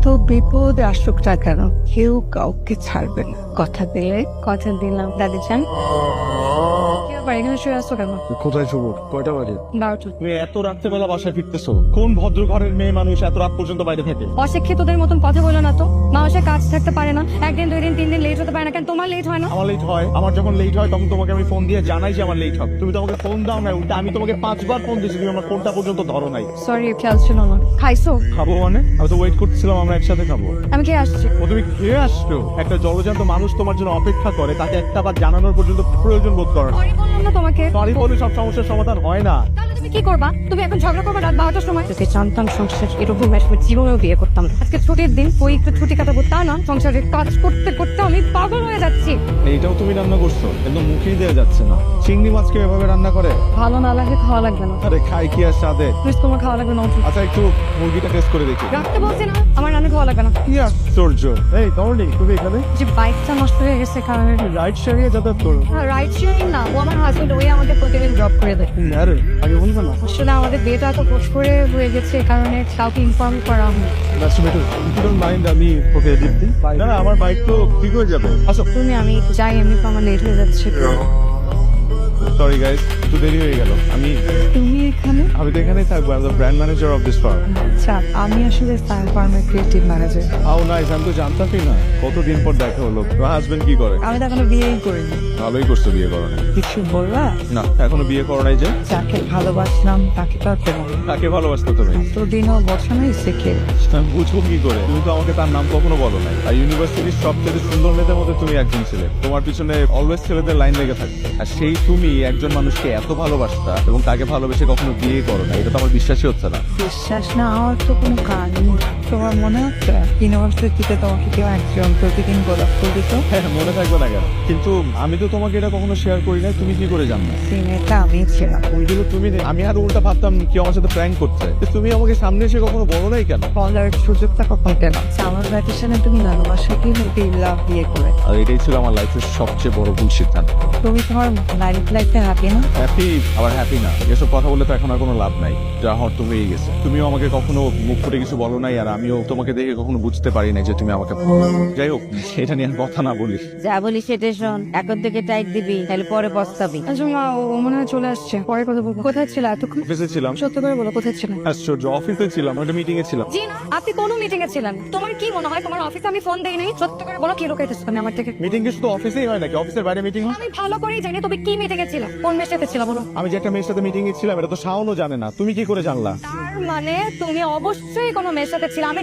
যত বিপদ আসুক না কেন কেউ কাউকে ছাড়বে না, কথা দিলে? কথা দিলাম। দাদি চান এখানে শুয়ে আসছো কেন? কোথায় শুভ? কয়টা বাজে? 12টা। তুমি এত রাত্রেবেলা বাসায় ফিরতেছো? কোন ভদ্র ঘরের মেয়ে মানুষ এত রাত পর্যন্ত বাইরে থাকে? অশিক্ষিতদের মতন কথা বলো না তো। মানুষের কাজ থাকতে পারে না, একদিন 2 দিন 3 দিন লেট হতে পারে না, কেন তোমার লেট হয় না? আমার লেট হয়। আমার যখন লেট হয় তখন তোমাকে আমি ফোন দিয়ে জানাই যে আমার লেট হবে। তুমি তো আমাকে ফোন দাও না, উল্টা আমি তোমাকে 5বার ফোন দিয়েছি, তুমি আমার ফোনটা পর্যন্ত ধরো নাই। সরি, খেয়াল ছিল না। খাইছো? খাবো মানে? আমি তো ওয়েট করতেছিলাম আমরা একসাথে খাবো। আমি খেয়ে আসছি। ও তুমি খেয়ে আসছো? একটা জলজান্ত মানুষ তোমার জন্য অপেক্ষা করে, তাকে একটা বার জানানোর পর্যন্ত প্রয়োজন বোধ করে না। সরি বললাম না তোমাকে। সরি বলে সব সমস্যার সমাধান হয় না। তাহলে তুমি কি করবা? তুমি এখন ঝগড়া করবে রাত 12টার সময়? যদি জানতাম সংসার এরকম আসবে জীবনেও বিয়ে করতাম না। আজকে ছুটির দিন, ওই একটু ছুটি কাটাবো তা না, সংসারের কাজ করতে করতে আমি পাগল হয়ে যাচ্ছি। এইটাও তুমি রান্না করছো? একদম মুখেই দেওয়া যাচ্ছে না। চিংড়ি মাছকে এভাবে রান্না করে? ভালো না লাগে খাওয়া লাগবে না। আরে খাই কি আর স্বাদে। প্লিজ তোমার খাওয়া লাগবে না। আচ্ছা একটু মুরগিটা টেস্ট করে দেখি। রাখতে বলছি না, আমার রান্না খাওয়া লাগবে না। কি আশ্চর্য! এই দৌড়ি তুমি এখানে যে বাইকটা নষ্ট হয়ে গেছে কারণে রাইড শেয়ারিয়ে যাতায়াত করো? রাইড শেয়ারিং না, ও আমার হাজবেন্ড, ওই আমাদের প্রতিদিন ড্রপ করে দেয়। আরে আগে বলবে না? আসলে আমাদের বিয়েটা এত পোস্ট করে হয়ে গেছে, এই কারণে কাউকে ইনফর্ম করা হয়নি। মাইন্ড আমি ওকে দিচ্ছি। না না, আমার বাইক তো ঠিক হয়ে যাবে। আসো। আমি যাই, এমনি তো আমার লেট হয়ে যাচ্ছে। সরি গাইস, একটু দেরি হয়ে গেল। তুমি এখানে? আমি তো এখানেই থাকবো। I am the brand manager of this farm. আচ্ছা, আমি আসলে স্টাইল ফার্মের ক্রিয়েটিভ ম্যানেজার। How nice! আমি তো জানতামই না। কতদিন পর দেখা হলো। তোমার হাজবেন্ড কি করে? আমি তো এখনো বিয়েই করিনি। ভালোই করছো বিয়ে করো না। কিছু বললা? না, এখনো বিয়ে করো নাই যে? যাকে ভালোবাসলাম তাকে তো আর পেলাম না। কাকে ভালোবাসতো তুমি? এতদিনও বছর নাই শিখে। আমি বুঝবো কি করে? তুমি তো আমাকে তার নাম কখনো বলো নাই। আর ইউনিভার্সিটির সবচেয়ে সুন্দর মেয়েদের মধ্যে তুমি একজন ছিলে। তোমার পিছনে অলওয়েজ ছেলেদের লাইন লেগে থাকবে। আর সেই তুমি একজন মানুষকে এত ভালোবাসতা এবং তাকে ভালোবেসে কখনো বিয়ে করো না, এটা তো আমার বিশ্বাসই হচ্ছে না। বিশ্বাস না হওয়ার তো কোনো কারণ নেই। তোমার মনে হচ্ছে ইউনিভার্সিটিতে তোমাকে কেউ একজন প্রতিদিন গোলাপ ফুল দিত? হ্যাঁ, মনে থাকবে না কেন? কিন্তু আমি তো তোমাকে এটা কখনো শেয়ার করি না। তুমি কি করে জানলে? সিনেটা আমি ছিলাম। ওইগুলো তুমি আমি আর উল্টা ভাবতাম কেউ আমার সাথে প্র্যাঙ্ক করছে। তো তুমি আমাকে সামনে এসে কখনো বলো নাই কেন? বলার সুযোগটা কখন পেলাম? আমার ভ্যাকেশনে তুমি ভালোবাসা কি লাভ বিয়ে করে? আর এটাই ছিল আমার লাইফের সবচেয়ে বড় ভুল সিদ্ধান্ত। তুমি তোমার লাইফে হ্যাপি না? হ্যাপি আবার হ্যাপি না, এসব কথা বলে তো এখন আর কোনো লাভ নাই। যা হওয়ার তো হয়েই গেছে। তুমিও আমাকে কখনো মুখ ফুটে কিছু বলো নাই, আর আমিও তোমাকে দেখে কখনো বুঝতে পারি নাই যে তুমি আমাকে। যাই হোক, সেটা নিয়ে আর কথা না বলি। যা বলি সেটা শোন, এখন থেকে টাইট দিবি, তাহলে পরে পস্তাবি। আচ্ছা মা, ও মনে হয় চলে আসছে, পরে কথা বলবো। কোথায় ছিল এতক্ষণ? অফিসে ছিলাম। সত্য করে বলো, কোথায় ছিলেন? আশ্চর্য, অফিসে ছিলাম, একটা মিটিং এ ছিলাম। জি না, আপনি কোন মিটিং এ ছিলেন? তোমার কি মনে হয় তোমার অফিসে আমি ফোন দেই নাই? সত্য করে বলো, কি লুকাইতেছো তুমি আমার থেকে? মিটিং কি শুধু অফিসেই হয় নাকি? অফিসের বাইরে মিটিং হয়? আমি ভালো করেই জানি তুমি কি মিটিং এ ছিল, কোন মেয়ের সাথে ছিল বলো। আমি যে একটা মেয়ের সাথে মিটিং এ ছিলাম এটা তো শাওনও জানে না। তুমি কি করে জানলা? তার মানে তুমি অবশ্যই কোনো মেয়ের সাথে ছিল। আমি